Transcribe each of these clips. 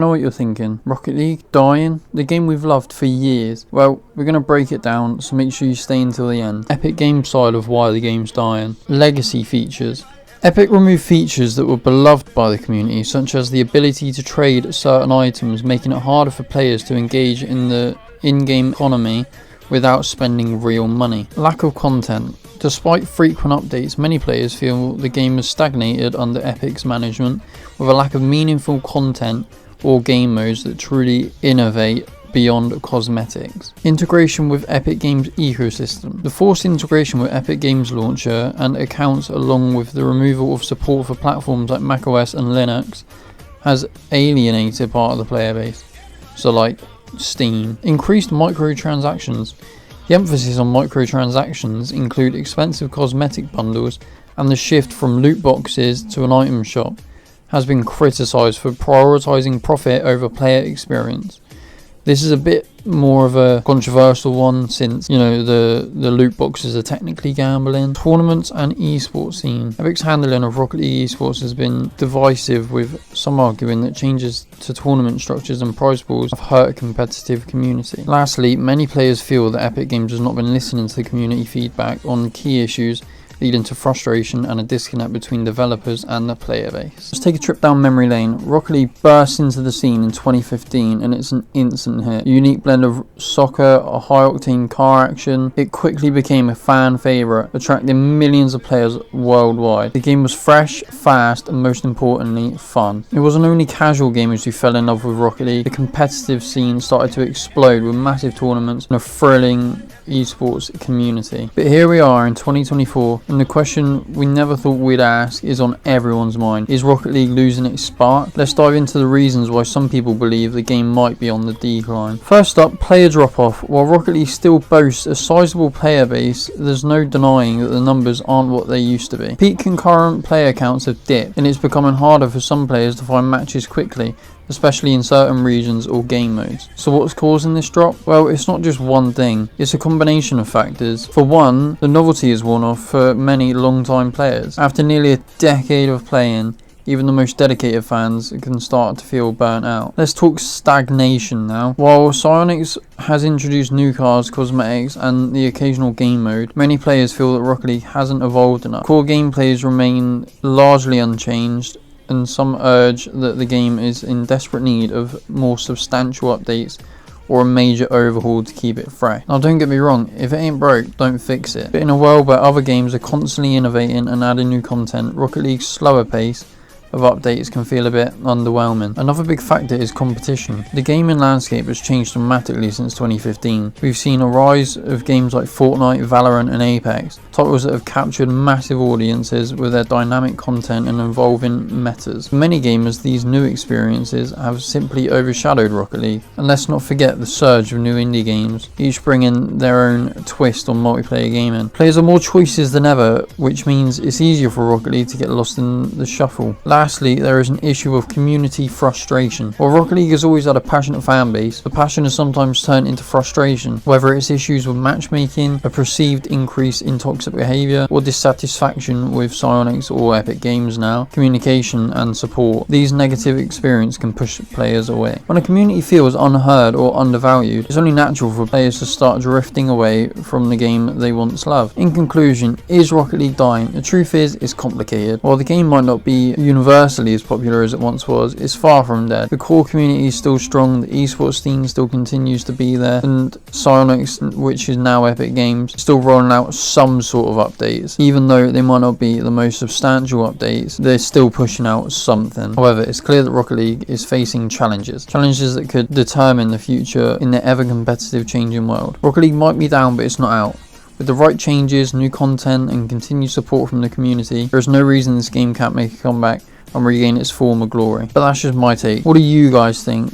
I know what you're thinking. Rocket League dying? The game we've loved for years. Well, we're going to break it down, so make sure you stay until the end. Epic Games side of why the game's dying. Legacy features. Epic removed features that were beloved by the community, such as the ability to trade certain items, making it harder for players to engage in the in-game economy without spending real money. Lack of content. Despite frequent updates, many players feel the game has stagnated under Epic's management, with a lack of meaningful content or game modes that truly innovate beyond cosmetics. Integration with Epic Games ecosystem. The forced integration with Epic Games Launcher and accounts, along with the removal of support for platforms like macOS and Linux, has alienated part of the player base. So like Steam. Increased microtransactions. The emphasis on microtransactions include expensive cosmetic bundles, and the shift from loot boxes to an item shop has been criticised for prioritising profit over player experience. This is a bit more of a controversial one, since the loot boxes are technically gambling. Tournaments and esports scene. Epic's handling of Rocket League esports has been divisive, with some arguing that changes to tournament structures and prize pools have hurt a competitive community. Lastly, many players feel that Epic Games has not been listening to the community feedback on key issues, leading to frustration and a disconnect between developers and the player base. Let's take a trip down memory lane. Rocket League burst into the scene in 2015, and it's an instant hit. A unique blend of soccer, a high-octane car action. It quickly became a fan favourite, attracting millions of players worldwide. The game was fresh, fast, and most importantly, fun. It wasn't only casual gamers who fell in love with Rocket League. The competitive scene started to explode with massive tournaments and a thrilling esports community. But here we are in 2024, and the question we never thought we'd ask is on everyone's mind. Is Rocket League losing its spark? Let's dive into the reasons why some people believe the game might be on the decline. First up, player drop-off. While Rocket League still boasts a sizable player base, there's no denying that the numbers aren't what they used to be. Peak concurrent player counts have dipped, and it's becoming harder for some players to find matches quickly, especially in certain regions or game modes. So what's causing this drop? Well, it's not just one thing, it's a combination of factors. For one, the novelty is worn off for many long-time players. After nearly a decade of playing, even the most dedicated fans can start to feel burnt out. Let's talk stagnation now. While Psyonix has introduced new cars, cosmetics, and the occasional game mode, many players feel that Rocket League hasn't evolved enough. Core gameplays remain largely unchanged, and some urge that the game is in desperate need of more substantial updates or a major overhaul to keep it fresh. Now don't get me wrong, if it ain't broke, don't fix it. But in a world where other games are constantly innovating and adding new content, Rocket League's slower pace of updates can feel a bit underwhelming. Another big factor is competition. The gaming landscape has changed dramatically since 2015. We've seen a rise of games like Fortnite, Valorant and Apex, titles that have captured massive audiences with their dynamic content and evolving metas. For many gamers, these new experiences have simply overshadowed Rocket League. And let's not forget the surge of new indie games, each bringing their own twist on multiplayer gaming. Players have more choices than ever, which means it's easier for Rocket League to get lost in the shuffle. Lastly, there is an issue of community frustration. While Rocket League has always had a passionate fan base, the passion has sometimes turned into frustration, whether it's issues with matchmaking, a perceived increase in toxic behaviour, or dissatisfaction with Psyonix or Epic Games now, communication and support. These negative experiences can push players away. When a community feels unheard or undervalued, it's only natural for players to start drifting away from the game they once loved. In conclusion, is Rocket League dying? The truth is, it's complicated. While the game might not be universally as popular as it once was, it's far from dead. The core community is still strong, the esports scene still continues to be there, and Psyonix, which is now Epic Games, is still rolling out some sort of updates. Even though they might not be the most substantial updates, they're still pushing out something. However, it's clear that Rocket League is facing challenges that could determine the future in the ever competitive changing world. Rocket League might be down, but it's not out. With the right changes, new content and continued support from the community, there is no reason this game can't make a comeback and regain its former glory. But that's just my take. What do you guys think?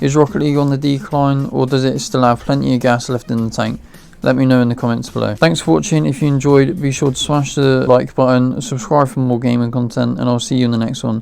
Is Rocket League on the decline, or does it still have plenty of gas left in the tank? Let me know in the comments below. Thanks for watching. If you enjoyed, be sure to smash the like button, subscribe for more gaming content, and I'll see you in the next one.